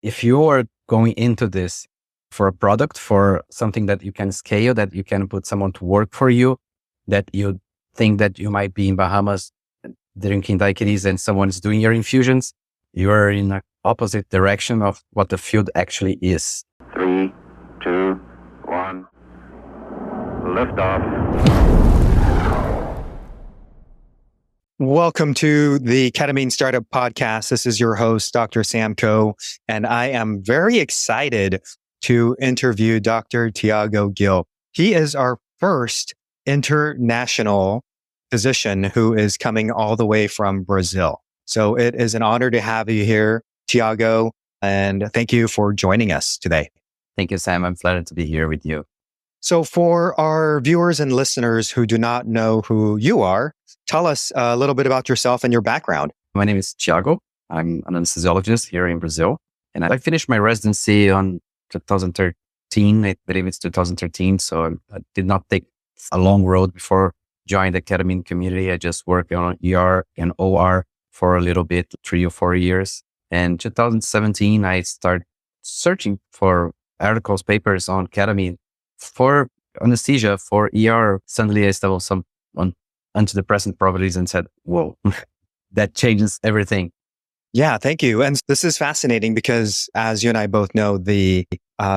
if you are going into this for a product, for something that you can scale, that you can put someone to work for you, that you think that you might be in Bahamas drinking daiquiris and someone's doing your infusions, you are in the opposite direction of what the field actually is. 3, 2, 1, liftoff. Welcome to the Ketamine Startup Podcast. This is your host, Dr. Sam Coe, and I am very excited to interview Dr. Tiago Gil. He is our first international physician who is coming all the way from Brazil. So it is an honor to have you here, Tiago, and thank you for joining us today. Thank you, Sam. I'm flattered to be here with you. So for our viewers and listeners who do not know who you are, tell us a little bit about yourself and your background. My name is Tiago. I'm an anesthesiologist here in Brazil. And I finished my residency on 2013. I believe it's 2013. So I did not take a long road before joining the ketamine community. I just worked on ER and OR for a little bit, 3 or 4 years. And 2017, I started searching for articles, papers on ketamine for anesthesia, for ER. Suddenly I stumbled on antidepressant properties and said, whoa, that changes everything. Yeah, thank you. And this is fascinating because as you and I both know, the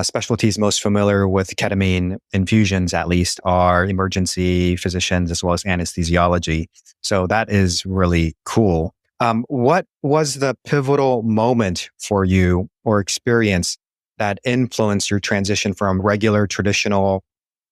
specialties most familiar with ketamine infusions, at least, are emergency physicians as well as anesthesiology. So that is really cool. What was the pivotal moment for you or experience that influenced your transition from regular traditional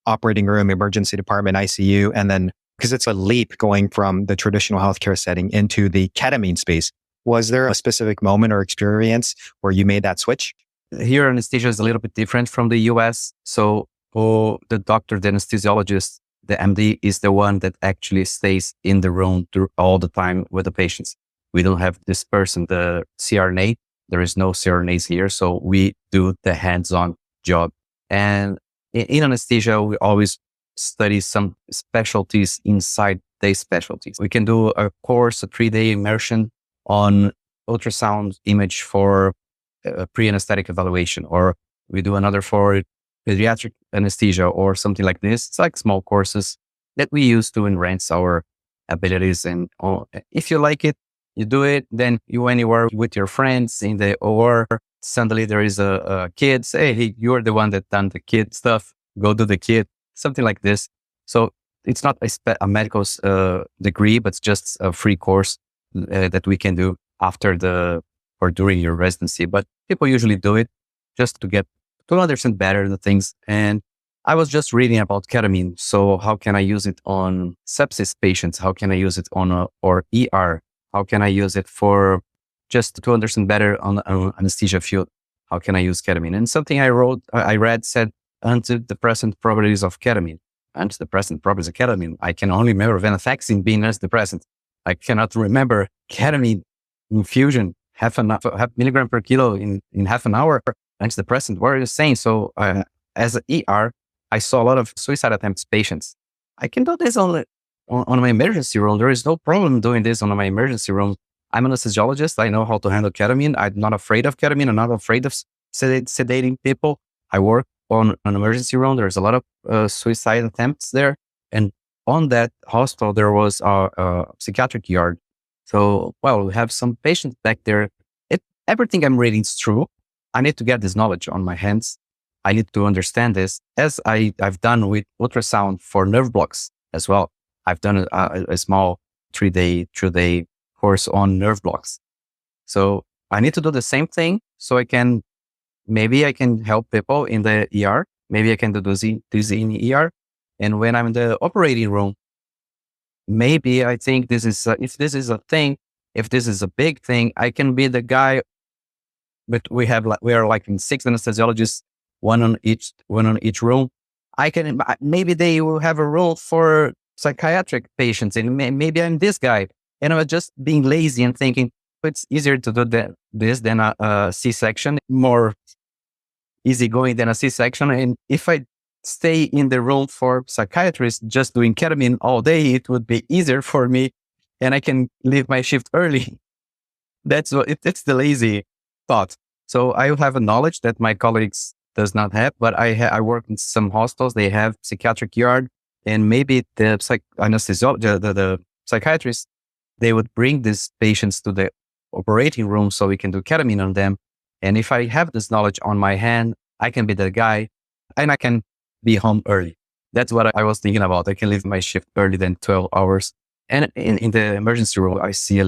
operating room, emergency department, ICU, and then, because it's a leap going from the traditional healthcare setting into the ketamine space. Was there a specific moment or experience where you made that switch? Here, anesthesia is a little bit different from the US. So the doctor, the anesthesiologist, the MD is the one that actually stays in the room all the time with the patients. We don't have this person, the CRNA. There is no CRNAs here. So we do the hands-on job. And in anesthesia, we always study some specialties inside these specialties. We can do a course, a 3-day immersion on ultrasound image for pre-anesthetic evaluation, or we do another for pediatric anesthesia or something like this. It's like small courses that we use to enhance our abilities. And if you like it, you do it, then you anywhere with your friends in the OR, suddenly there is a kid, say, hey, you're the one that done the kid stuff, go do the kid, something like this. So it's not a medical degree, but it's just a free course that we can do after or during your residency. But people usually do it just to understand better the things. And I was just reading about ketamine. So how can I use it on sepsis patients? How can I use it on or ER? How can I use it for just to understand better on anesthesia field? How can I use ketamine? And something I read said antidepressant properties of ketamine. Antidepressant properties of ketamine. I can only remember venlafaxine being antidepressant. I cannot remember ketamine infusion, half milligram per kilo in half an hour. Antidepressant. What are you saying? So as an ER, I saw a lot of suicide attempts patients. I can do this on my emergency room. There is no problem doing this on my emergency room. I'm an anesthesiologist. I know how to handle ketamine. I'm not afraid of ketamine. I'm not afraid of sedating people. I work on an emergency room. There's a lot of suicide attempts there. And on that hospital, there was a psychiatric yard. So, we have some patients back there. Everything I'm reading is true. I need to get this knowledge on my hands. I need to understand this, as I've done with ultrasound for nerve blocks as well. I've done a small 3-day course on nerve blocks. So I need to do the same thing so maybe I can help people in the ER. Maybe I can do this in ER. And when I'm in the operating room, maybe I think if this is a thing, if this is a big thing, I can be the guy. But we are like 6 anesthesiologists, one on each room. Maybe they will have a role for psychiatric patients, and maybe I'm this guy. And I was just being lazy and thinking it's easier to do this than a C-section, more easygoing than a C-section. And if I stay in the room for psychiatrists just doing ketamine all day, it would be easier for me and I can leave my shift early. That's the lazy thought. So I have a knowledge that my colleagues does not have, but I work in some hospitals. They have psychiatric yard, and maybe the the psychiatrists, they would bring these patients to the operating room so we can do ketamine on them. And if I have this knowledge on my hand, I can be the guy and I can be home early. That's what I was thinking about. I can leave my shift early than 12 hours. And in the emergency room, I see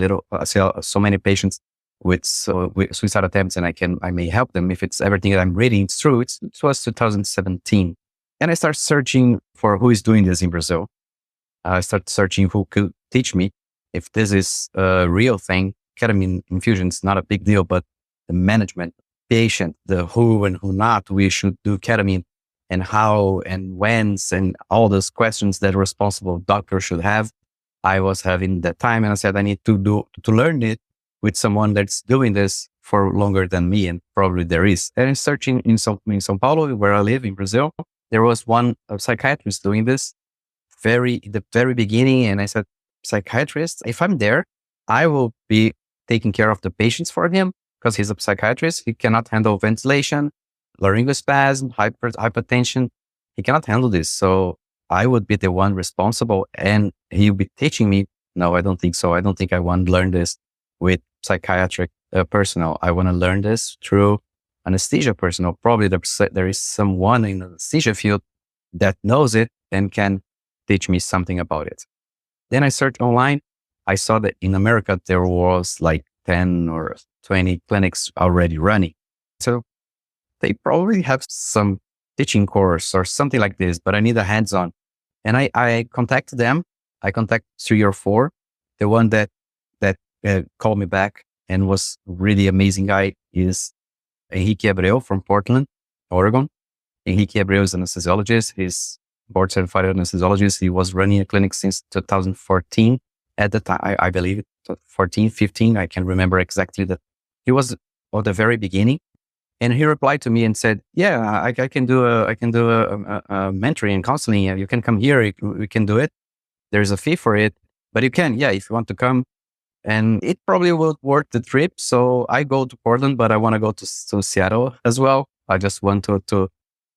so many patients with suicide attempts, and I may help them if it's everything that I'm reading. It's true. It was 2017. And I start searching for who is doing this in Brazil. I start searching who could teach me if this is a real thing. Ketamine infusion is not a big deal, but the management, patient, the who and who not we should do ketamine, and how and whens, and all those questions that a responsible doctor should have. I was having that time, and I said I need to learn it with someone that's doing this for longer than me, and probably there is. And searching in São Paulo, where I live in Brazil, there was one psychiatrist doing this the very beginning, and I said, psychiatrist, if I'm there, I will be taking care of the patients for him because he's a psychiatrist. He cannot handle ventilation, laryngospasm, hypertension. He cannot handle this. So I would be the one responsible, and he'll be teaching me. No, I don't think so. I don't think I want to learn this with psychiatric personnel. I want to learn this through anesthesia personnel. Probably there is someone in the anesthesia field that knows it and can teach me something about it. Then I searched online. I saw that in America, there was like 10 or 20 clinics already running. So they probably have some teaching course or something like this, but I need a hands-on. And I contacted them. I contacted 3 or 4. The one that called me back and was really amazing guy is Henrique Abreu from Portland, Oregon. Henrique Abreu is an anesthesiologist. He's board certified anesthesiologist. He was running a clinic since 2014 at the time, I believe, 14, 15. I can't remember exactly that. He was at the very beginning. And he replied to me and said, yeah, I can do a mentoring and counseling. You can come here. We can do it. There's a fee for it, but you can, if you want to come. And it probably will worth the trip. So I go to Portland, but I want to go to Seattle as well. I just want to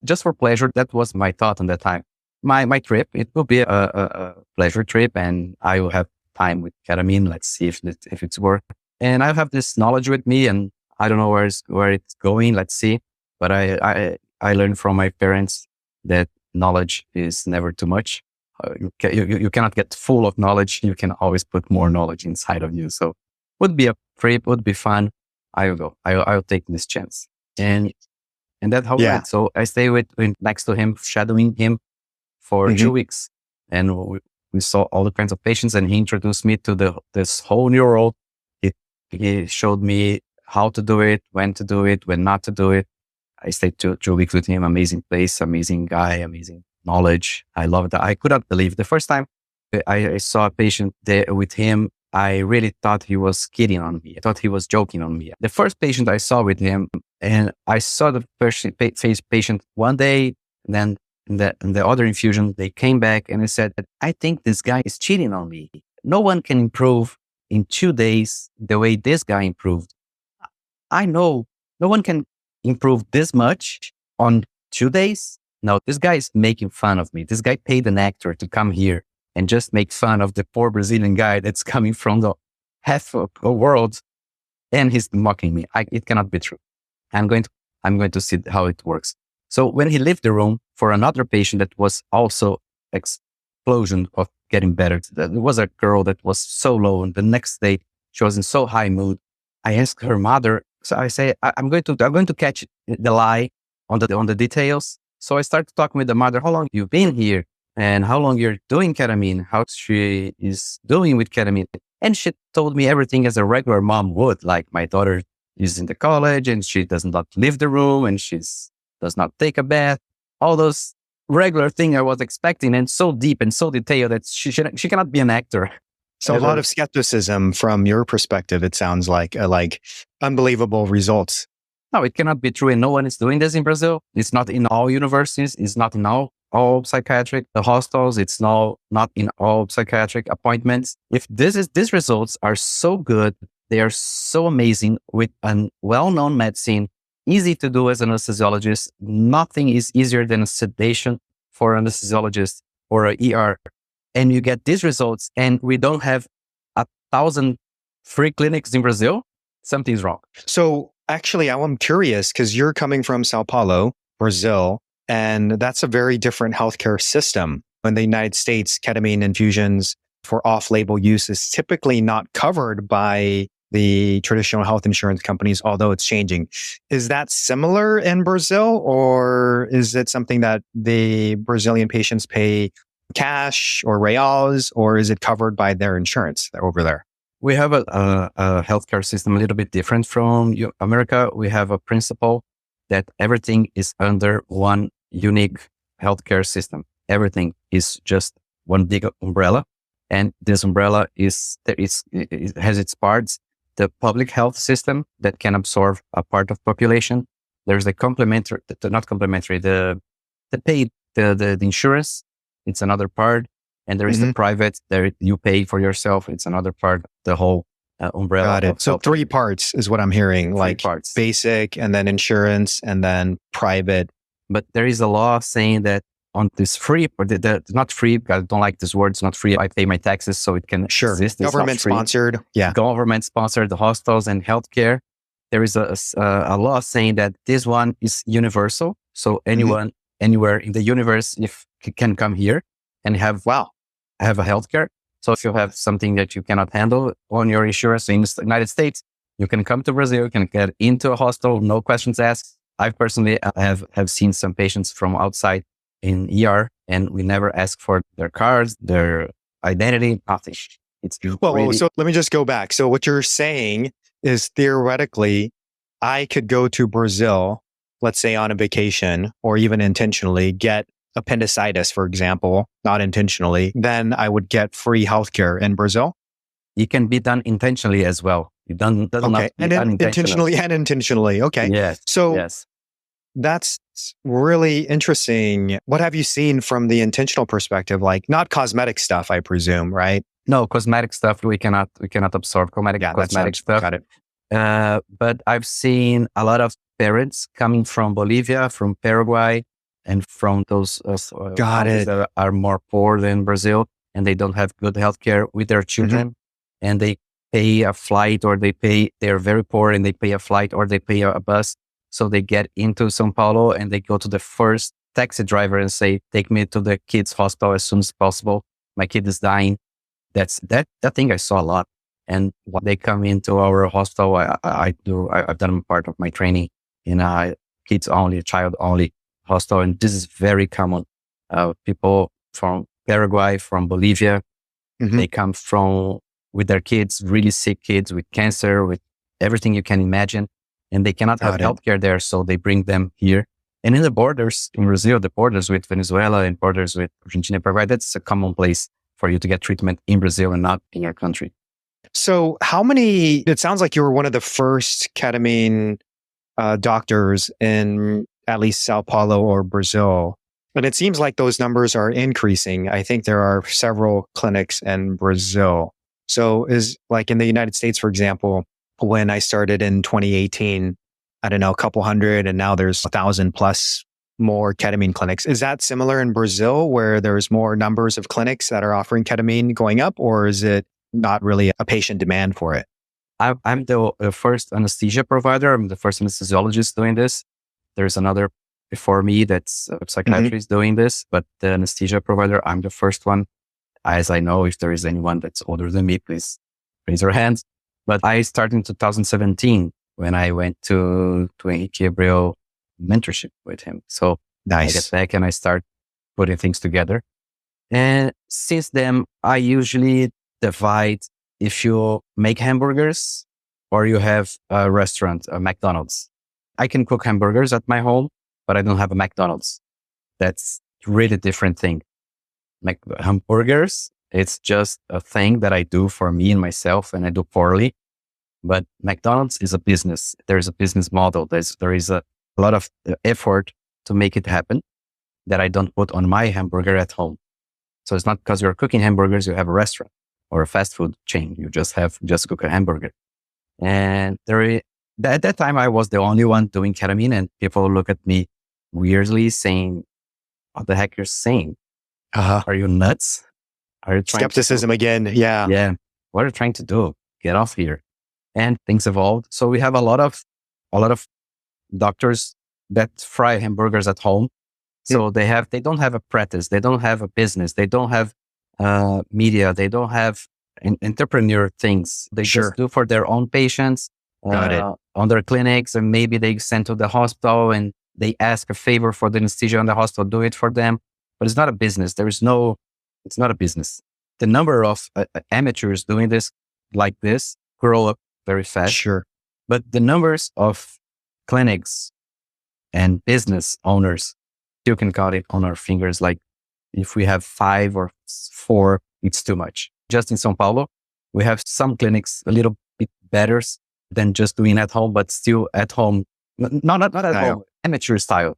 just for pleasure. That was my thought on that time. My trip, it will be a pleasure trip, and I will have time with ketamine. Let's see if it's worth. And I have this knowledge with me, and I don't know where it's going. Let's see. But I learned from my parents that knowledge is never too much. You cannot get full of knowledge. You can always put more knowledge inside of you. So would be a trip, would be fun. I will go. I'll take this chance. And that's how it went. So I stay next to him, shadowing him for 2 weeks. And we saw all the kinds of patients, and he introduced me to this whole new world. He showed me how to do it, when to do it, when not to do it. I stayed 2 weeks with him. Amazing place, amazing guy, amazing knowledge. I love that. I could not believe the first time I saw a patient there with him. I really thought he was kidding on me. I thought he was joking on me. The first patient I saw with him, and I saw the first patient one day, and then in the other infusion, they came back and I said, I think this guy is cheating on me. No one can improve in 2 days the way this guy improved. I know no one can improve this much on 2 days. No, this guy is making fun of me. This guy paid an actor to come here and just make fun of the poor Brazilian guy that's coming from the half of the world, and he's mocking me. It cannot be true. I'm going to see how it works. So when he left the room for another patient that was also explosion of getting better, there was a girl that was so low, and the next day she was in so high mood. I asked her mother. So I say, I'm going to catch the lie on the details. So I started talking with the mother, how long you've been here and how long you're doing ketamine, how she is doing with ketamine. And she told me everything as a regular mom would, like my daughter is in the college and she does not leave the room and she does not take a bath. All those regular things I was expecting, and so deep and so detailed that she cannot be an actor. So a lot of skepticism from your perspective, it sounds like unbelievable results. No, it cannot be true. And no one is doing this in Brazil. It's not in all universities. It's not in all psychiatric hospitals. It's not in all psychiatric appointments. If these results are so good, They are so amazing with a well-known medicine, easy to do as an anesthesiologist. Nothing is easier than a sedation for an anesthesiologist or a ER. And you get these results, and we don't have 1,000 free clinics in Brazil. Something's wrong. So actually, I'm curious because you're coming from Sao Paulo, Brazil, and that's a very different healthcare system. In the United States, ketamine infusions for off-label use is typically not covered by the traditional health insurance companies, although it's changing. Is that similar in Brazil, or is it something that the Brazilian patients pay cash or reals, or is it covered by their insurance over there? We have a healthcare system a little bit different from America. We have a principle that everything is under one unique healthcare system. Everything is just one big umbrella. And this umbrella it has its parts. The public health system that can absorb a part of population. There's the complementary, not complementary, the paid, the insurance. It's another part. And there is the private that you pay for yourself. It's another part, the whole umbrella. Got it. So 3 parts is what I'm hearing, like parts. Basic and then insurance and then private. But there is a law saying that on this free, or not free, I don't like this word, it's not free. I pay my taxes so it can exist. Government sponsored. Yeah. Government sponsored hospitals and healthcare. There is a law saying that this one is universal. So anyone, anywhere in the universe, can come here and have a healthcare. So if you have something that you cannot handle on your insurance in the United States, you can come to Brazil, you can get into a hospital, no questions asked. I personally have seen some patients from outside in ER, and we never ask for their cards, their identity, nothing. It's really... So let me just go back. So what you're saying is theoretically, I could go to Brazil, let's say on a vacation, or even intentionally get appendicitis, for example, not intentionally, then I would get free healthcare in Brazil. It can be done intentionally as well. It doesn't have to be done intentionally and intentionally. Okay. Yes. So yes. That's really interesting. What have you seen from the intentional perspective? Like not cosmetic stuff, I presume, right? No, cosmetic stuff we cannot absorb. Cosmetic stuff. Got it. But I've seen a lot of parents coming from Bolivia, from Paraguay, and from those countries that are more poor than Brazil, and they don't have good healthcare with their children, and they pay a flight, or they're very poor and they pay a flight, or they pay a bus. So they get into São Paulo and they go to the first taxi driver and say, take me to the kids' hospital as soon as possible. My kid is dying. That thing I saw a lot. And when they come into our hospital, I've done part of my training in a kids only, child only hospital. And this is very common. People from Paraguay, from Bolivia, they come with their kids, really sick kids with cancer, with everything you can imagine. And they cannot have healthcare there, so they bring them here. And in the borders, in Brazil, the borders with Venezuela and borders with Argentina, Paraguay, that's a common place for you to get treatment in Brazil and not in your country. So it sounds like you were one of the first ketamine doctors in at least Sao Paulo or Brazil. And it seems like those numbers are increasing. I think there are several clinics in Brazil. So is like in the United States, for example, when I started in 2018, I don't know, a couple hundred, and now there's 1,000 plus more ketamine clinics. Is that similar in Brazil where there's more numbers of clinics that are offering ketamine going up, or is it not really a patient demand for it? I'm the first anesthesia provider. I'm the first anesthesiologist doing this. There's another before me that's a psychiatrist doing this, but the anesthesia provider, I'm the first one. As I know, if there is anyone that's older than me, please raise your hands. But I started in 2017 when I went to Henrique Abreu mentorship with him. So I get back and I start putting things together. And since then, I usually divide if you make hamburgers or you have a restaurant, a McDonald's. I can cook hamburgers at my home, but I don't have a McDonald's. That's really different thing. Hamburgers, it's just a thing that I do for me and myself, and I do poorly. But McDonald's is a business. There's a business model. There is a lot of effort to make it happen that I don't put on my hamburger at home. So it's not because you're cooking hamburgers, you have a restaurant or a fast food chain. You just cook a hamburger. And at that time, I was the only one doing ketamine, and people look at me weirdly saying, what the heck you're saying? Are you nuts? Are you trying Skepticism again. Yeah. Yeah. What are you trying to do? Get off here. And things evolved. So we have a lot of doctors that fry hamburgers at home. So they don't have a practice. They don't have a business. They don't have media. They don't have entrepreneur things. They just do for their own patients on their clinics, and maybe they send to the hospital and they ask a favor for the anesthesia in the hospital, do it for them. But it's not a business. It's not a business. The number of amateurs doing this like this grow up very fast. Sure. But the numbers of clinics and business owners, you can count it on our fingers. Like if we have 5 or 4, it's too much. Just in São Paulo, we have some clinics a little bit better than just doing at home, but still at home. Not at home, amateur style.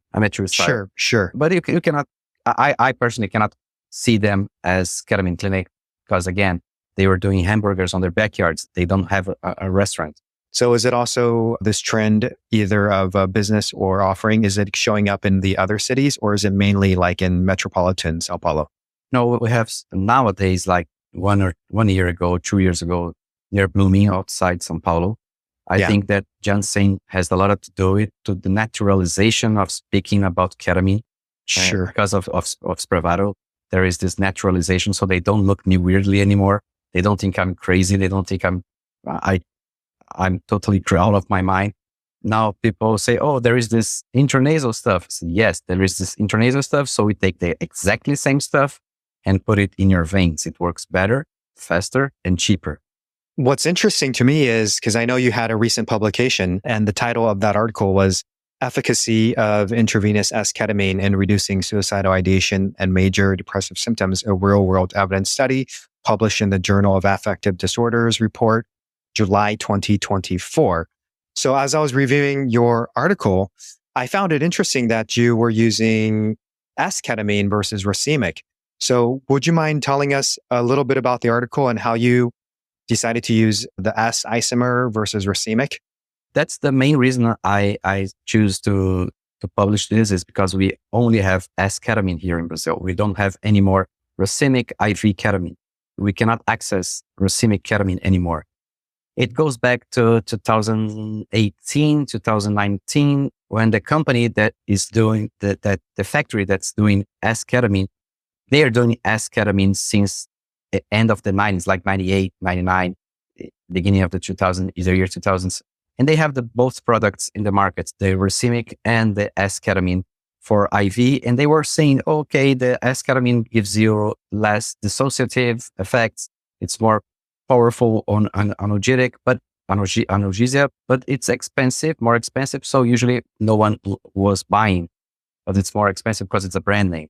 Sure. But you cannot, I personally cannot see them as ketamine clinic because again, they were doing hamburgers on their backyards. They don't have a restaurant. So is it also this trend either of a business or offering? Is it showing up in the other cities, or is it mainly like in metropolitan Sao Paulo? No, we have nowadays, like 1 year ago, 2 years ago, they're blooming outside Sao Paulo. I think that Janssen has a lot to do with the naturalization of speaking about ketamine. Sure. Because of Spravato, there is this naturalization. So they don't look me weirdly anymore. They don't think I'm crazy. They don't think I'm totally out of my mind. Now people say, oh, there is this intranasal stuff. So yes, there is this intranasal stuff. So we take the exactly same stuff and put it in your veins. It works better, faster, and cheaper. What's interesting to me is, because I know you had a recent publication and the title of that article was Efficacy of Intravenous Esketamine in Reducing Suicidal Ideation and Major Depressive Symptoms, a Real-World Evidence Study, published in the Journal of Affective Disorders report, July 2024. So as I was reviewing your article, I found it interesting that you were using esketamine versus racemic. So would you mind telling us a little bit about the article and how you decided to use the S isomer versus racemic? That's the main reason I choose to publish this, is because we only have esketamine here in Brazil. We don't have any more racemic IV ketamine. We cannot access racemic ketamine anymore. It goes back to 2018, 2019, when the company that is doing the factory that's doing esketamine, they are doing esketamine since the end of the 90s, like 98, 99, beginning of the 2000s, either year 2000s. And they have both products in the market, the racemic and the esketamine for IV. And they were saying, okay, the esketamine gives you less dissociative effects. It's more powerful on analgesic, but analgesia, but it's more expensive. So usually no one was buying, but it's more expensive because it's a brand name.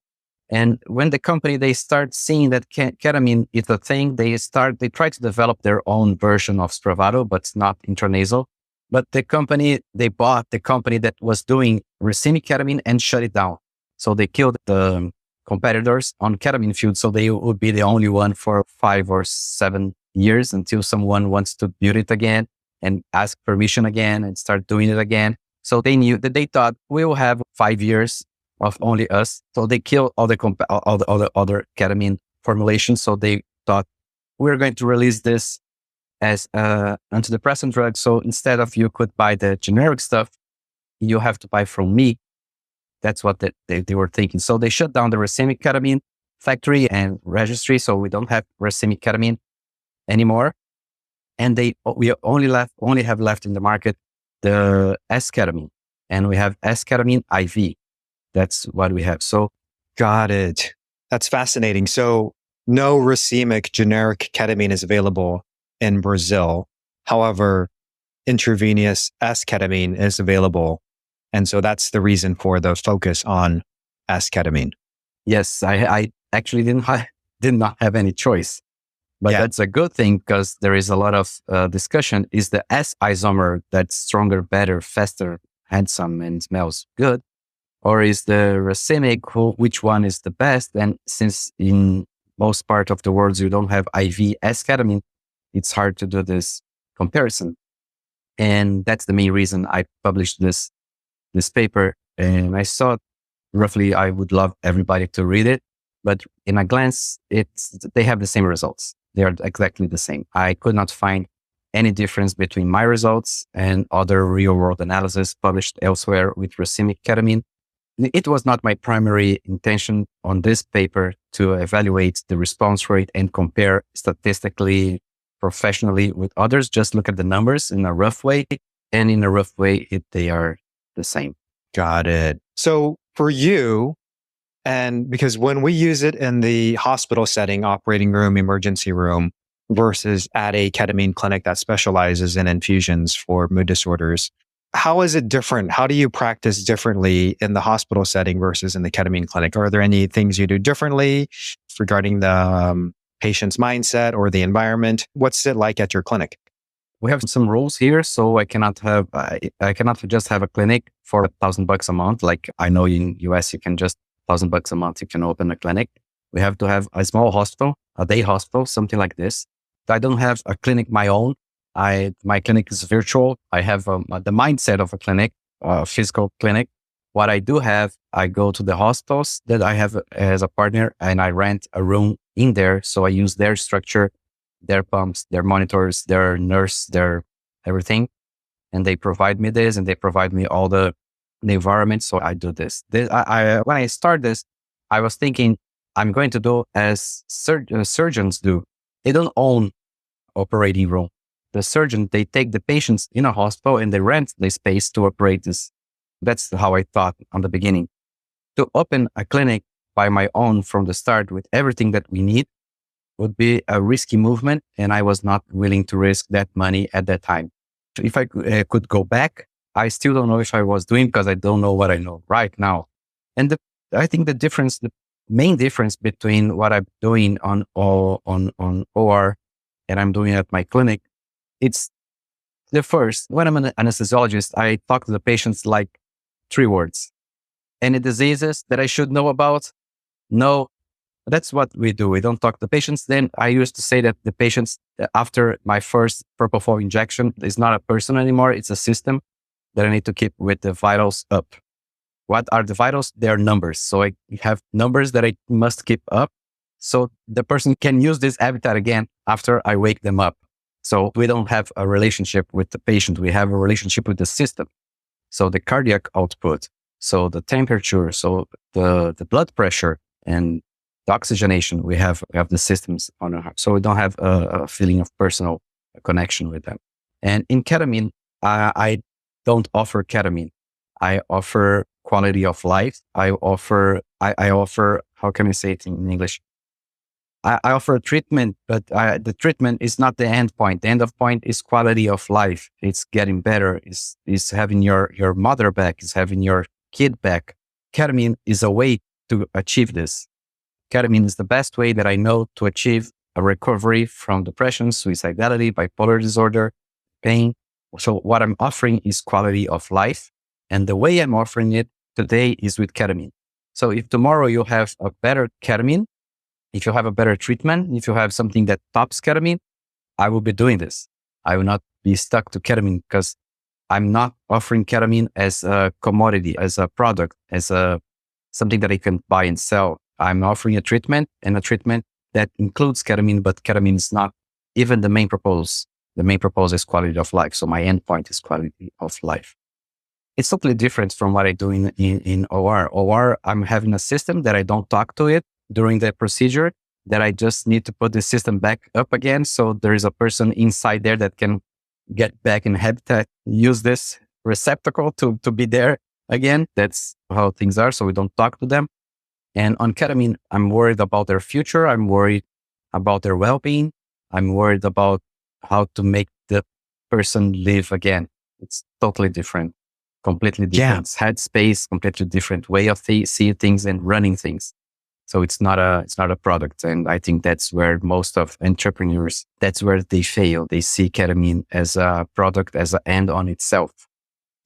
And when the company, they start seeing that ketamine is a thing, they try to develop their own version of Spravato, but it's not intranasal. But they bought the company that was doing racemic ketamine and shut it down. So they killed the competitors on ketamine field. So they would be the only one for 5 or 7 years until someone wants to build it again and ask permission again and start doing it again. So they knew that they thought we will have 5 years of only us. So they killed all the other ketamine formulations. So they thought we're going to release this as an antidepressant drug. So instead of you could buy the generic stuff, you have to buy from me. That's what they were thinking. So they shut down the racemic ketamine factory and registry. So we don't have racemic ketamine anymore. And we only have left in the market the esketamine, and we have esketamine IV. That's what we have. So got it. That's fascinating. So no racemic generic ketamine is available in Brazil. However, intravenous esketamine is available. And so that's the reason for the focus on esketamine. Yes, I actually did not have any choice. But that's a good thing, because there is a lot of discussion. Is the S isomer that's stronger, better, faster, handsome, and smells good? Or is the racemic, which one is the best? And since in most part of the world you don't have IV esketamine, it's hard to do this comparison. And that's the main reason I published this paper. And I thought roughly I would love everybody to read it. But in a glance, they have the same results. They are exactly the same. I could not find any difference between my results and other real world analysis published elsewhere with racemic ketamine. It was not my primary intention on this paper to evaluate the response rate and compare statistically, professionally with others. Just look at the numbers in a rough way. And in a rough way, they are the same. Got it. So for you, and because when we use it in the hospital setting, operating room, emergency room, versus at a ketamine clinic that specializes in infusions for mood disorders, how is it different? How do you practice differently in the hospital setting versus in the ketamine clinic? Are there any things you do differently regarding the patient's mindset or the environment? What's it like at your clinic? We have some rules here, so I cannot just have a clinic for $1,000 a month. Like I know in US, you can just $1,000 a month, you can open a clinic. We have to have a small hospital, a day hospital, something like this. I don't have a clinic my own. My clinic is virtual. I have the mindset of a clinic, a physical clinic. What I do have, I go to the hospitals that I have as a partner and I rent a room in there. So I use their structure, their pumps, their monitors, their nurse, their everything. And they provide me this and they provide me all the environment. So I do this. When I start this, I was thinking I'm going to do as surgeons do. They don't own operating room. The surgeon, they take the patients in a hospital and they rent the space to operate this. That's how I thought on the beginning. To open a clinic by my own from the start with everything that we need would be a risky movement. And I was not willing to risk that money at that time. If I could go back, I still don't know if I was doing because I don't know what I know right now. And I think the main difference between what I'm doing on OR and I'm doing at my clinic, it's the first. When I'm an anesthesiologist, I talk to the patients like 3 words. Any diseases that I should know about? No. That's what we do. We don't talk to the patients. Then I used to say that the patients, after my first propofol injection, is not a person anymore. It's a system that I need to keep with the vitals up. What are the vitals? They're numbers. So I have numbers that I must keep up so the person can use this habitat again after I wake them up. So we don't have a relationship with the patient. We have a relationship with the system. So the cardiac output, so the temperature, so the blood pressure and the oxygenation, we have the systems on our heart. So we don't have a feeling of personal connection with them. And in ketamine, I don't offer ketamine. I offer quality of life. I offer, how can I say it in English? I offer a treatment, but the treatment is not the end point. The end of point is quality of life. It's getting better. Is having your mother back. Is having your kid back. Ketamine is a way to achieve this. Ketamine is the best way that I know to achieve a recovery from depression, suicidality, bipolar disorder, pain. So what I'm offering is quality of life. And the way I'm offering it today is with ketamine. So if tomorrow you have a better ketamine, if you have a better treatment, if you have something that tops ketamine, I will be doing this. I will not be stuck to ketamine because I'm not offering ketamine as a commodity, as a product, as something that I can buy and sell. I'm offering a treatment and a treatment that includes ketamine, but ketamine is not even the main purpose. The main purpose is quality of life. So my endpoint is quality of life. It's totally different from what I do in OR. OR, I'm having a system that I don't talk to it during the procedure, that I just need to put the system back up again. So there is a person inside there that can get back in habitat, use this receptacle to be there again. That's how things are. So we don't talk to them. And on ketamine, I'm worried about their future. I'm worried about their well-being. I'm worried about how to make the person live again. It's totally different, completely different headspace, completely different way of seeing things and running things. So it's not a product. And I think that's where most of entrepreneurs, that's where they fail. They see ketamine as a product, as an end on itself.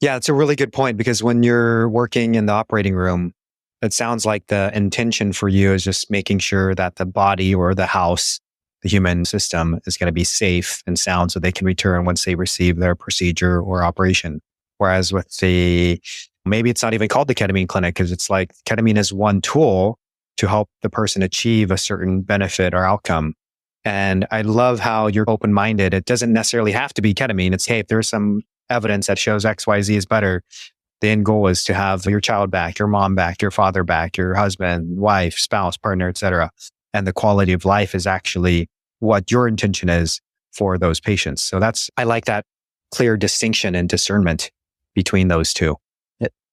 Yeah, it's a really good point because when you're working in the operating room, it sounds like the intention for you is just making sure that the body or the house the human system is going to be safe and sound so they can return once they receive their procedure or operation. Whereas with maybe it's not even called the ketamine clinic because it's like ketamine is one tool to help the person achieve a certain benefit or outcome. And I love how you're open-minded. It doesn't necessarily have to be ketamine. It's, hey, if there's some evidence that shows XYZ is better, the end goal is to have your child back, your mom back, your father back, your husband, wife, spouse, partner, etc. And the quality of life is actually what your intention is for those patients. So I like that clear distinction and discernment between those two.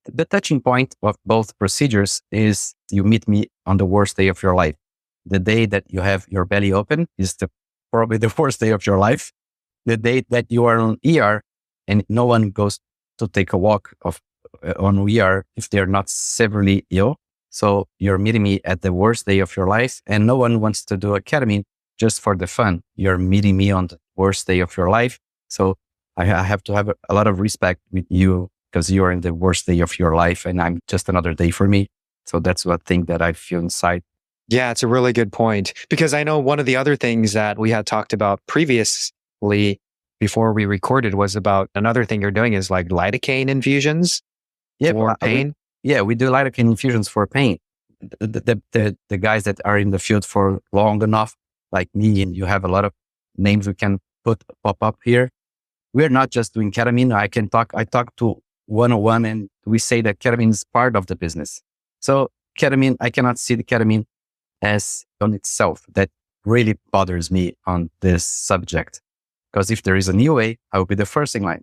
The touching point of both procedures is you meet me on the worst day of your life. The day that you have your belly open is probably the worst day of your life. The day that you are on ER and no one goes to take a walk on ER if they're not severely ill. So you're meeting me at the worst day of your life and no one wants to do a ketamine just for the fun. You're meeting me on the worst day of your life. So I have to have a lot of respect with you because you are in the worst day of your life and I'm just another day for me. So that's one thing that I feel inside. Yeah, it's a really good point because I know one of the other things that we had talked about previously before we recorded was about another thing you're doing is like lidocaine infusions for pain. We do lidocaine infusions for pain. The guys that are in the field for long enough, like me, and you have a lot of names we can pop up here. We're not just doing ketamine. I talk to 101 and we say that ketamine is part of the business. So ketamine, I cannot see the ketamine as on itself. That really bothers me on this subject. Because if there is a new way, I will be the first in line.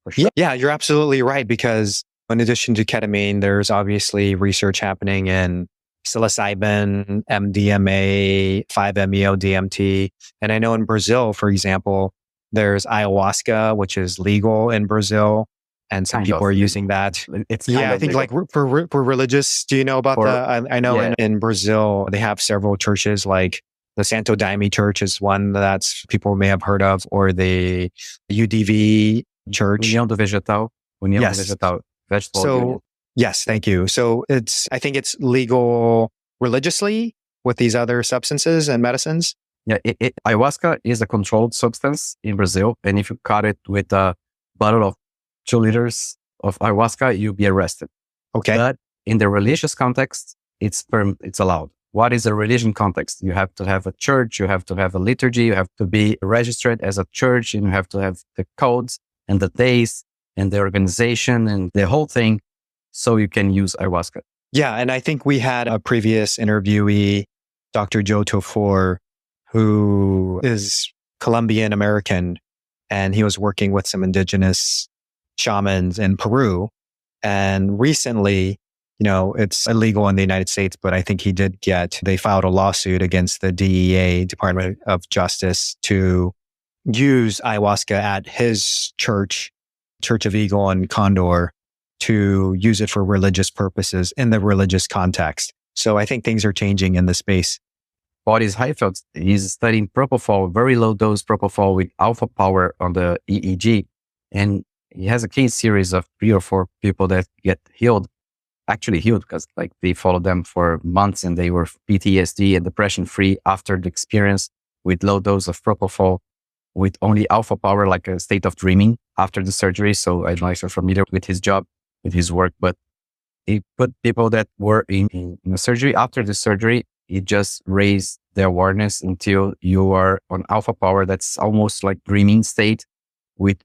For sure. Yeah, you're absolutely right. Because in addition to ketamine, there's obviously research happening in psilocybin, MDMA, 5-MeO-DMT. And I know in Brazil, for example, there's ayahuasca, which is legal in Brazil. And some people are using that. I think like for religious, do you know about that? I know in Brazil, they have several churches like the Santo Daime Church is one that people may have heard of, or the UDV Church. União do Vegetal. Vegetable. So, yes, thank you. So I think it's legal religiously with these other substances and medicines. Yeah, ayahuasca is a controlled substance in Brazil. And if you cut it with a bottle of 2 liters of ayahuasca, you'll be arrested. Okay. But in the religious context, it's allowed. What is a religion context? You have to have a church, you have to have a liturgy, you have to be registered as a church, and you have to have the codes and the days and the organization and the whole thing so you can use ayahuasca. Yeah. And I think we had a previous interviewee, Dr. Joe Tofor, who is Colombian American, and he was working with some indigenous shamans in Peru. And recently, it's illegal in the United States, but I think they filed a lawsuit against the DEA, Department of Justice, to use ayahuasca at his church, Church of Eagle and Condor, to use it for religious purposes in the religious context. So I think things are changing in the space. Boris Heifeld is studying propofol, very low dose propofol with alpha power on the EEG. And he has a case series of 3 or 4 people that get actually healed because like they followed them for months and they were PTSD and depression free after the experience with low dose of propofol with only alpha power, like a state of dreaming after the surgery. So I don't know if you're familiar with his job, with his work, but he put people that were in the surgery. After the surgery, it just raised the awareness until you are on alpha power. That's almost like dreaming state with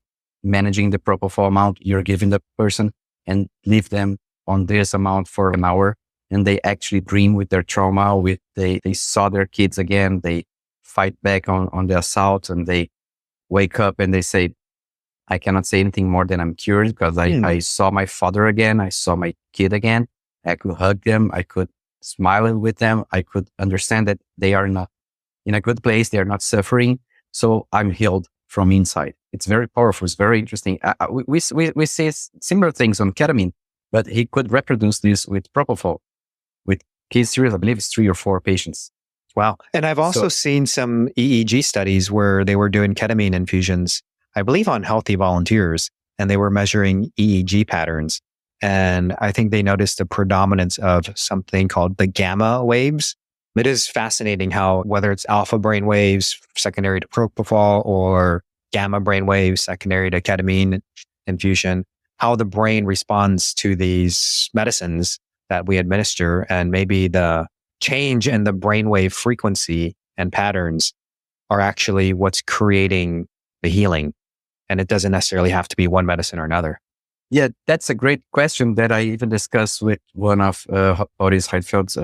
managing the propofol amount you're giving the person and leave them on this amount for an hour. And they actually dream with their trauma, they saw their kids again, they fight back on the assault and they wake up and they say, I cannot say anything more than I'm cured because I saw my father again. I saw my kid again. I could hug them. I could smile with them. I could understand that they are not in a good place. They are not suffering. So I'm healed from inside. It's very powerful. It's very interesting. We see similar things on ketamine, but he could reproduce this with propofol, with case series, I believe it's 3 or 4 patients. Wow. And I've also seen some EEG studies where they were doing ketamine infusions, I believe on healthy volunteers, and they were measuring EEG patterns. And I think they noticed the predominance of something called the gamma waves, It is fascinating how whether it's alpha brain waves secondary to propofol or gamma brain waves secondary to ketamine infusion, how the brain responds to these medicines that we administer, and maybe the change in the brainwave frequency and patterns are actually what's creating the healing. And it doesn't necessarily have to be one medicine or another. Yeah, that's a great question that I even discussed with one of Boris Heidfeld's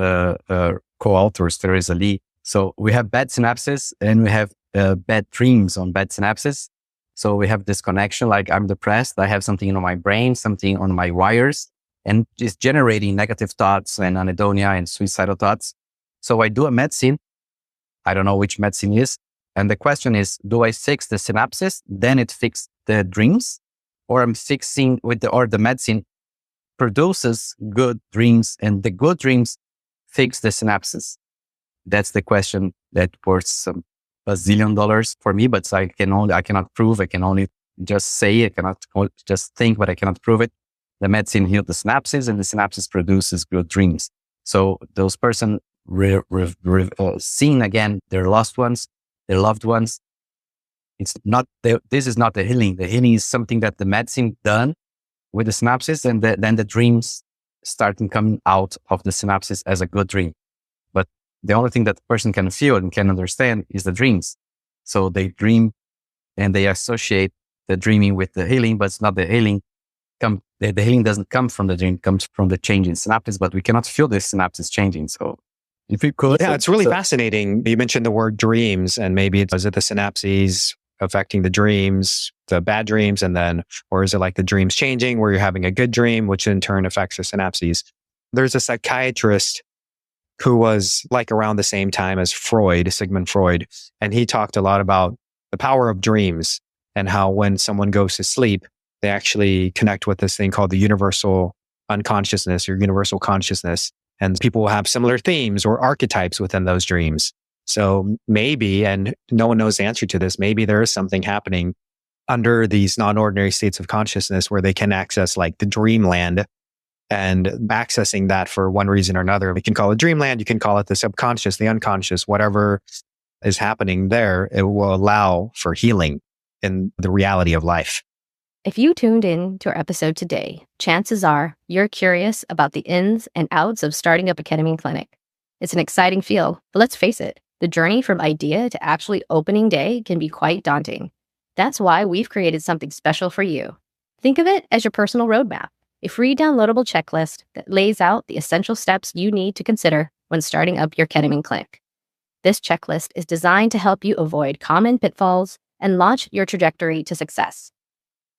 co-authors, Teresa Lee. So we have bad synapses and we have bad dreams on bad synapses. So we have this connection, like I'm depressed, I have something on my brain, something on my wires, and it's generating negative thoughts and anhedonia and suicidal thoughts. So I do a medicine. I don't know which medicine is. And the question is, do I fix the synapses? Then it fixes the dreams, or I'm fixing or the medicine produces good dreams and the good dreams fix the synapses. That's the question that worth some $1 zillion for me, but I cannot prove. I can only just say, I cannot just think, but I cannot prove it. The medicine heals the synapses and the synapses produces good dreams. So those person seeing again their lost ones, their loved ones. It's not, this is not the healing. The healing is something that the medicine done with the synapses, and then the dreams starting coming out of the synapses as a good dream. But the only thing that the person can feel and can understand is the dreams. So they dream and they associate the dreaming with the healing, but it's not the healing. The healing doesn't come from the dream, it comes from the change in synapses, but we cannot feel the synapses changing. So if we could. Yeah, it's really fascinating. You mentioned the word dreams, and maybe is it the synapses affecting the dreams, the bad dreams, and then, or is it like the dreams changing where you're having a good dream, which in turn affects the synapses? There's a psychiatrist who was like around the same time as Freud, Sigmund Freud, and he talked a lot about the power of dreams and how when someone goes to sleep, they actually connect with this thing called the universal unconsciousness or universal consciousness. And people will have similar themes or archetypes within those dreams. So maybe, and no one knows the answer to this, maybe there is something happening under these non-ordinary states of consciousness where they can access like the dreamland, and accessing that for one reason or another. We can call it dreamland, you can call it the subconscious, the unconscious, whatever is happening there, it will allow for healing in the reality of life. If you tuned in to our episode today, chances are you're curious about the ins and outs of starting up a ketamine clinic. It's an exciting field, but let's face it, the journey from idea to actually opening day can be quite daunting. That's why we've created something special for you. Think of it as your personal roadmap, a free downloadable checklist that lays out the essential steps you need to consider when starting up your ketamine clinic. This checklist is designed to help you avoid common pitfalls and launch your trajectory to success.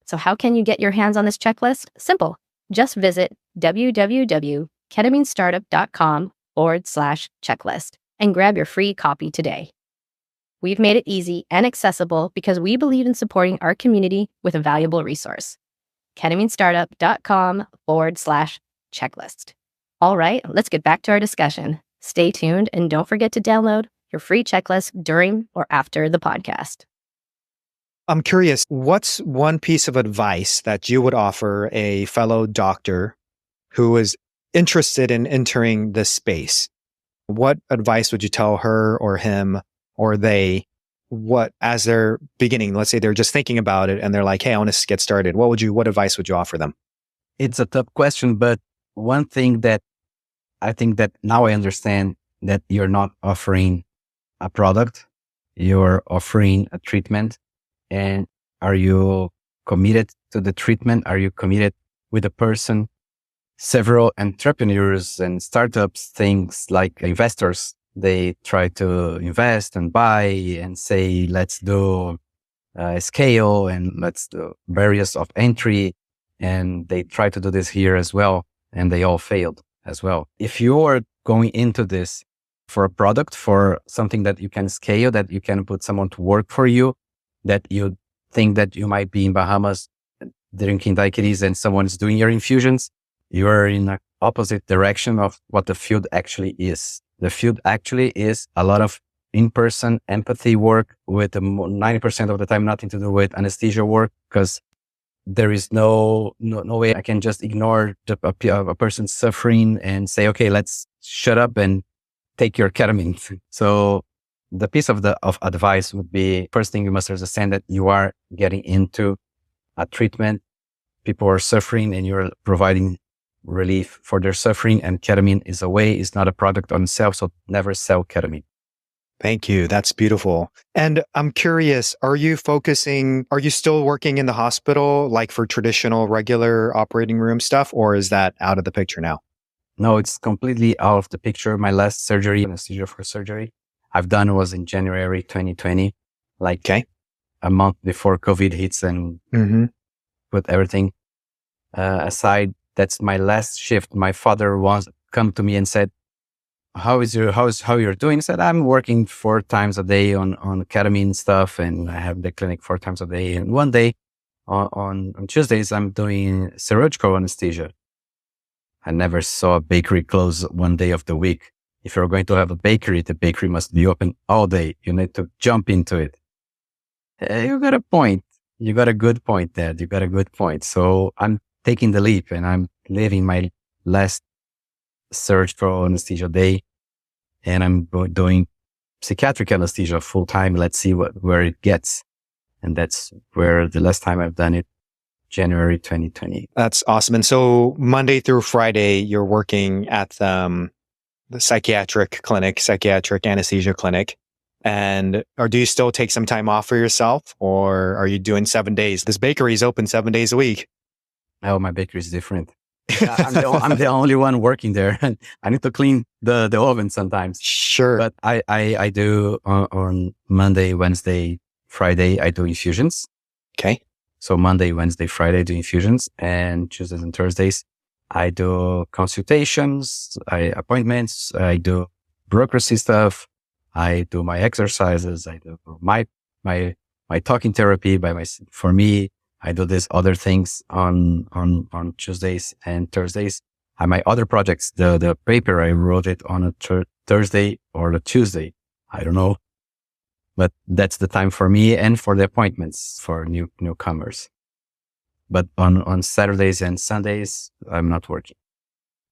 So how can you get your hands on this checklist? Simple. Just visit www.ketaminestartup.com/checklist and grab your free copy today. We've made it easy and accessible because we believe in supporting our community with a valuable resource. ketaminestartup.com/checklist. All right, let's get back to our discussion. Stay tuned and don't forget to download your free checklist during or after the podcast. I'm curious, what's one piece of advice that you would offer a fellow doctor who is interested in entering this space? What advice would you tell her or him or they, as they're beginning, let's say they're just thinking about it and they're like, hey, I want to get started. What advice would you offer them? It's a tough question, but one thing that I think that now I understand that you're not offering a product, you're offering a treatment. And are you committed to the treatment? Are you committed with the person? Several entrepreneurs and startups, things like investors, they try to invest and buy and say, let's do a scale and let's do barriers of entry. And they try to do this here as well. And they all failed as well. If you're going into this for a product, for something that you can scale, that you can put someone to work for you, that you think that you might be in Bahamas drinking Daiquiris and someone's doing your infusions, you are in the opposite direction of what the field actually is. The field actually is a lot of in-person empathy work with 90% of the time nothing to do with anesthesia work, because there is no way I can just ignore a person suffering and say, okay, let's shut up and take your ketamine. So the piece of advice would be, first thing, you must understand that you are getting into a treatment. People are suffering and you're providing relief for their suffering, and ketamine is a way, it's not a product on itself. So never sell ketamine. Thank you. That's beautiful. And I'm curious, are you still working in the hospital, like for traditional, regular operating room stuff, or is that out of the picture now? No, it's completely out of the picture. My last surgery, anesthesia for surgery, I've done was in January 2020, like a month before COVID hits, and put everything aside. That's my last shift. My father once come to me and said, how you're doing? I said, I'm working 4 times a day on ketamine stuff, and I have the clinic 4 times a day. And one day on Tuesdays, I'm doing surgical anesthesia. I never saw a bakery close one day of the week. If you're going to have a bakery, the bakery must be open all day. You need to jump into it. You got a point. You got a good point there. You got a good point. So I'm taking the leap, and I'm living my last surgical anesthesia day, and I'm doing psychiatric anesthesia full time. Let's see where it gets. And that's where the last time I've done it, January 2020. That's awesome. And so Monday through Friday, you're working at the psychiatric anesthesia clinic. Or do you still take some time off for yourself, or are you doing 7 days? This bakery is open 7 days a week. Oh, my bakery is different. I'm the only one working there. I need to clean the oven sometimes. Sure. But I do on Monday, Wednesday, Friday, I do infusions. Okay. So Monday, Wednesday, Friday, I do infusions, and Tuesdays and Thursdays, I do consultations, appointments, I do bureaucracy stuff, I do my exercises, I do my talking therapy for me. I do these other things on Tuesdays and Thursdays. My other projects, the paper, I wrote it on a Thursday or a Tuesday. I don't know. But that's the time for me and for the appointments for newcomers. But on Saturdays and Sundays, I'm not working.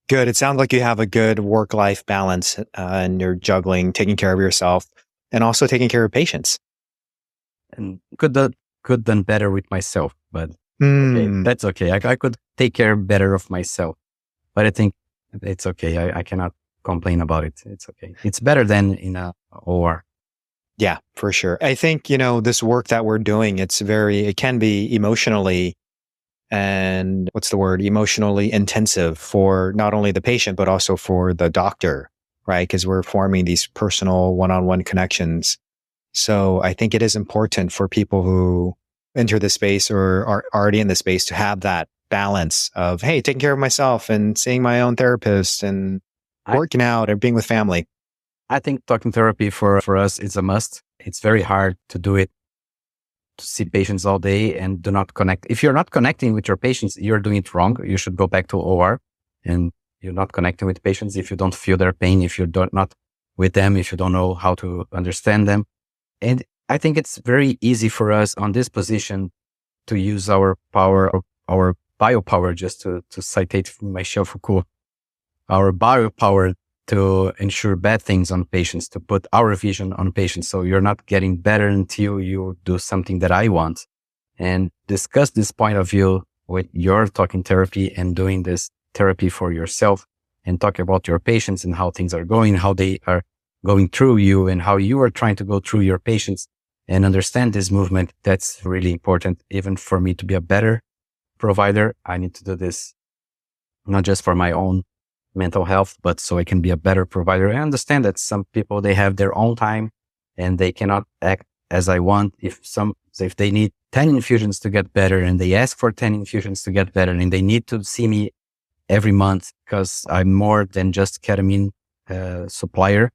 Good. It sounds like you have a good work-life balance, and you're juggling, taking care of yourself and also taking care of patients. And could done better with myself, but okay, that's okay. I could take care better of myself, but I think it's okay. I cannot complain about it. It's okay. It's better than in a OR. Yeah, for sure. I think, this work that we're doing, it can be emotionally intensive for not only the patient, but also for the doctor, right? Because we're forming these personal one-on-one connections. So I think it is important for people who enter the space or are already in the space to have that balance of, hey, taking care of myself and seeing my own therapist and working out or being with family. I think talking therapy for us is a must. It's very hard to do it, to see patients all day and do not connect. If you're not connecting with your patients, you're doing it wrong. You should go back to OR, and you're not connecting with patients if you don't feel their pain, if you're not with them, if you don't know how to understand them. And I think it's very easy for us on this position to use our power, our biopower, just to citate Michel Foucault, our biopower to ensure bad things on patients, to put our vision on patients. So you're not getting better until you do something that I want. And discuss this point of view with your talking therapy and doing this therapy for yourself, and talk about your patients and how things are going, how they are going through you, and how you are trying to go through your patients, and understand this movement. That's really important. Even for me to be a better provider, I need to do this, not just for my own mental health, but so I can be a better provider. I understand that some people, they have their own time and they cannot act as I want. If they need 10 infusions to get better, and they ask for 10 infusions to get better, and they need to see me every month because I'm more than just ketamine supplier.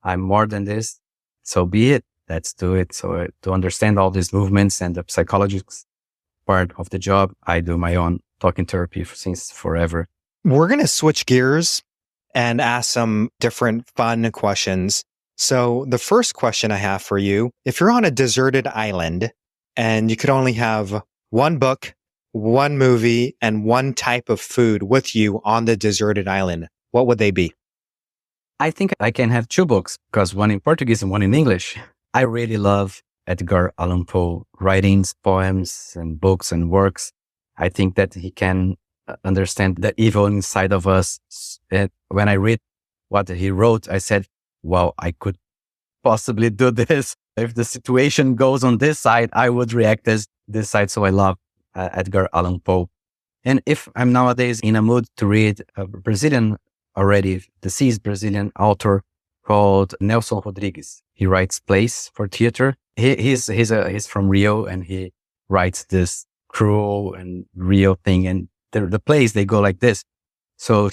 I'm more than this. So be it. Let's do it. So to understand all these movements and the psychological part of the job, I do my own talking therapy since forever. We're going to switch gears and ask some different fun questions. So the first question I have for you, if you're on a deserted island and you could only have one book, one movie, and one type of food with you on the deserted island, what would they be? I think I can have two books because one in Portuguese and one in English. I really love Edgar Allan Poe writings, poems and books and works. I think that he can understand the evil inside of us. And when I read what he wrote, I said, wow, I could possibly do this. If the situation goes on this side, I would react as this side. So I love Edgar Allan Poe. And if I'm nowadays in a mood to read a Brazilian, already deceased Brazilian author called Nelson Rodrigues. He writes plays for theater. He's from Rio, and he writes this cruel and real thing. And the plays, they go like this. So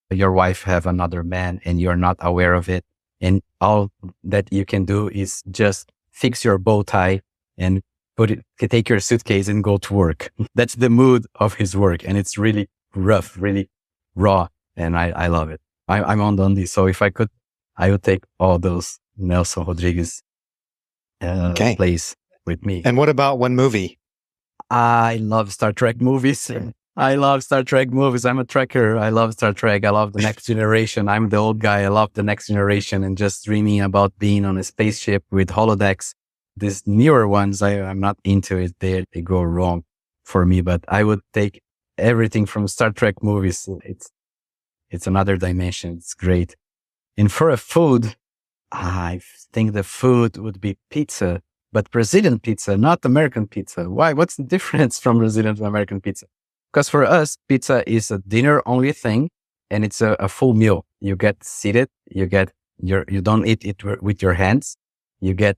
your wife have another man and you're not aware of it. And all that you can do is just fix your bow tie and take your suitcase and go to work. That's the mood of his work. And it's really rough, really raw. And I love it. I'm on Dundee. So if I could, I would take all those Nelson Rodrigues plays with me. And what about one movie? I love Star Trek movies. I love Star Trek movies. I'm a Trekker. I love Star Trek. I love the Next Generation. I'm the old guy. I love the Next Generation and just dreaming about being on a spaceship with holodecks. These newer ones, I'm not into it. They go wrong for me, but I would take everything from Star Trek movies. It's another dimension. It's great. And for a food, I think the food would be pizza, but Brazilian pizza, not American pizza. Why? What's the difference from Brazilian to American pizza? Because for us, pizza is a dinner only thing, and it's a full meal. You get seated, you don't eat it with your hands. You get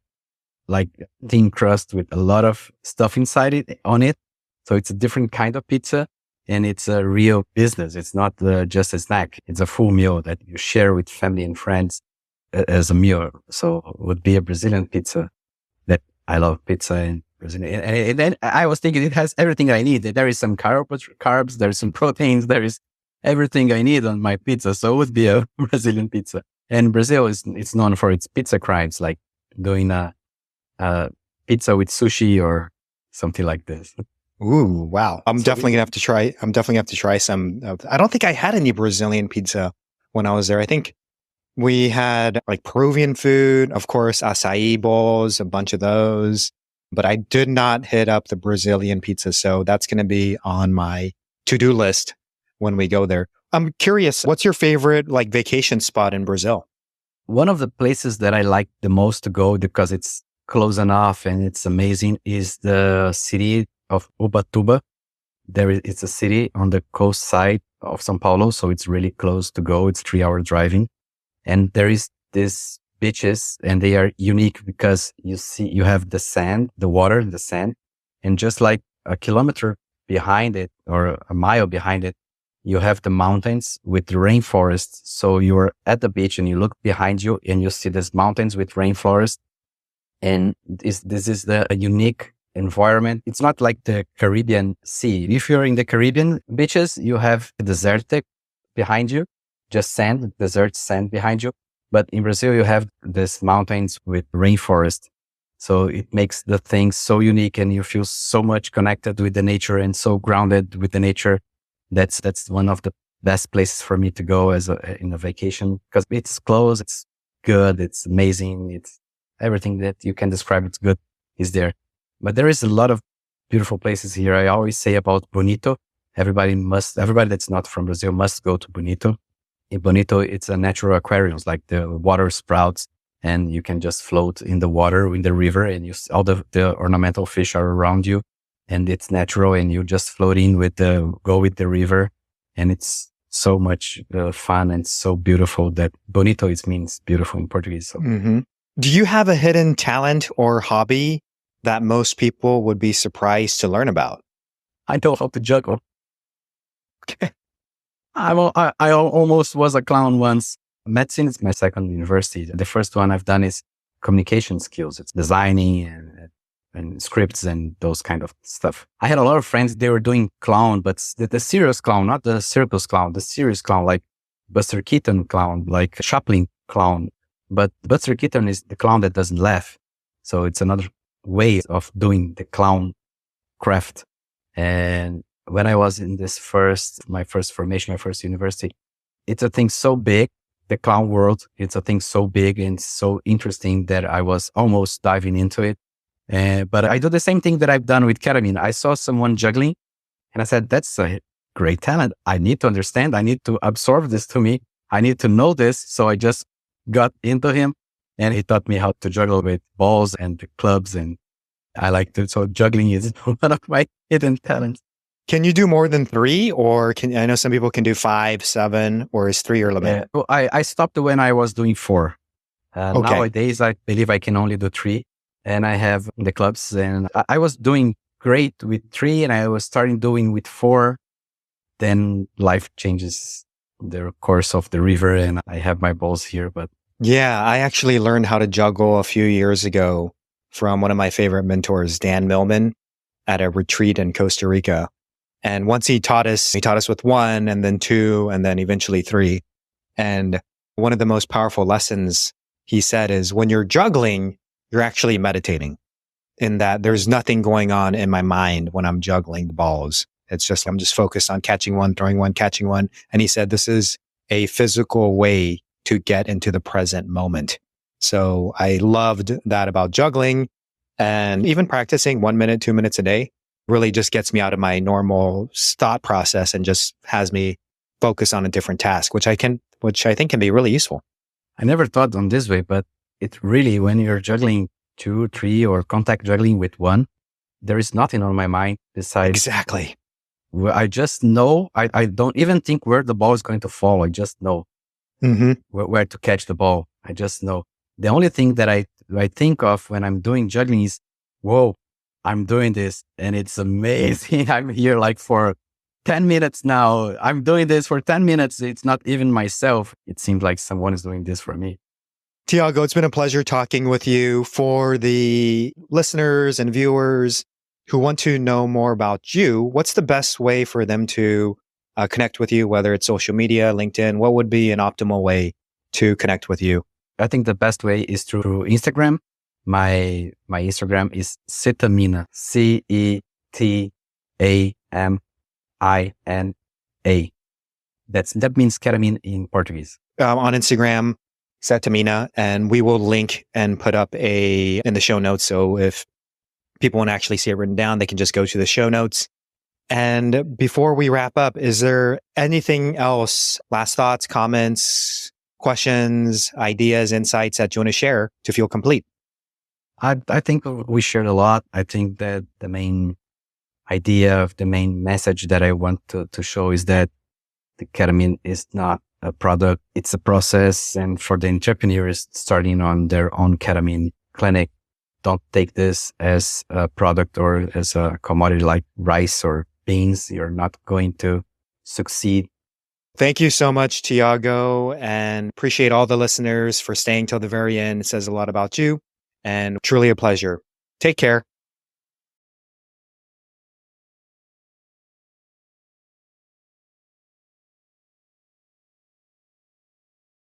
like thin crust with a lot of stuff inside on it. So it's a different kind of pizza, and it's a real business. It's not just a snack. It's a full meal that you share with family and friends as a meal. So it would be a Brazilian pizza. That I love pizza in Brazil. And then I was thinking it has everything I need. There is some carbs, there's some proteins, there is everything I need on my pizza. So it would be a Brazilian pizza. And Brazil it's known for its pizza crimes, like doing a pizza with sushi or something like this. Ooh, wow. I'm definitely gonna have to try some. I don't think I had any Brazilian pizza when I was there. I think we had like Peruvian food, of course, acai bowls, a bunch of those, but I did not hit up the Brazilian pizza. So that's going to be on my to-do list when we go there. I'm curious, what's your favorite like vacation spot in Brazil? One of the places that I like the most to go because it's close enough and it's amazing is the city of Ubatuba. It's a city on the coast side of São Paulo. So it's really close to go. It's 3-hour driving. And there is these beaches, and they are unique because you have the sand, the water, the sand, and just like a kilometer behind it or a mile behind it, you have the mountains with the rainforest. So you're at the beach and you look behind you and you see these mountains with rainforest. And this is a unique environment. It's not like the Caribbean Sea. If you're in the Caribbean beaches, you have the desert behind you. Just sand, desert sand behind you. But in Brazil, you have these mountains with rainforest. So it makes the thing so unique and you feel so much connected with the nature and so grounded with the nature. That's one of the best places for me to go in a vacation because it's close, it's good, it's amazing. It's everything that you can describe. It's good is there. But there is a lot of beautiful places here. I always say about Bonito. Everybody that's not from Brazil must go to Bonito. In Bonito, it's a natural aquarium, like the water sprouts and you can just float in the water, in the river, and all the ornamental fish are around you and it's natural and you just float in go with the river. And it's so much fun and so beautiful that Bonito means beautiful in Portuguese. So. Mm-hmm. Do you have a hidden talent or hobby that most people would be surprised to learn about? I know how to juggle. Okay. I almost was a clown once. Medicine is my second university. The first one I've done is communication skills. It's designing and scripts and those kind of stuff. I had a lot of friends, they were doing clown, but the serious clown, not the circus clown, the serious clown, like Buster Keaton clown, like Chaplin clown. But Buster Keaton is the clown that doesn't laugh. So it's another way of doing the clown craft. And when I was in my first university, it's a thing so big the clown world. It's a thing so big and so interesting that I was almost diving into it. But I do the same thing that I've done with ketamine. I saw someone juggling and I said, that's a great talent. I need to understand. I need to absorb this to me. I need to know this. So I just got into him and he taught me how to juggle with balls and clubs. And I like to, so juggling is one of my hidden talents. Can you do more than 3 or I know some people can do 5, 7, or is 3 your limit? Well, I stopped when I was doing 4. Okay. Nowadays, I believe I can only do 3 and I have the clubs and I was doing great with 3 and I was starting doing with 4. Then life changes the course of the river and I have my balls here, but yeah, I actually learned how to juggle a few years ago from one of my favorite mentors, Dan Millman, at a retreat in Costa Rica. And once he taught us with 1 and then 2 and then eventually 3. And one of the most powerful lessons he said is when you're juggling, you're actually meditating in that there's nothing going on in my mind when I'm juggling the balls. It's just, I'm just focused on catching one, throwing one, catching one. And he said, this is a physical way to get into the present moment. So I loved that about juggling, and even practicing 1 minute, 2 minutes a day really just gets me out of my normal thought process and just has me focus on a different task, which I think can be really useful. I never thought on this way, but it really, when you're juggling 2, 3 or contact juggling with 1, there is nothing on my mind besides. Exactly. I just know, I don't even think where the ball is going to fall. I just know where to catch the ball. I just know. The only thing that I think of when I'm doing juggling is, whoa, I'm doing this and it's amazing. I'm here like for 10 minutes now. I'm doing this for 10 minutes. It's not even myself. It seems like someone is doing this for me. Tiago, it's been a pleasure talking with you. For the listeners and viewers who want to know more about you, what's the best way for them to connect with you, whether it's social media, LinkedIn? What would be an optimal way to connect with you? I think the best way is through Instagram. My Instagram is Cetamina, Cetamina. That means ketamine in Portuguese. On Instagram, Cetamina, and we will link and put up in the show notes. So if people want to actually see it written down, they can just go to the show notes. And before we wrap up, is there anything else, last thoughts, comments, questions, ideas, insights that you want to share to feel complete? I think we shared a lot. I think that the main idea of the main message that I want to show is that the ketamine is not a product. It's a process. And for the entrepreneurs starting on their own ketamine clinic, don't take this as a product or as a commodity like rice or beans. You're not going to succeed. Thank you so much, Tiago, and appreciate all the listeners for staying till the very end. It says a lot about you and truly a pleasure. Take care.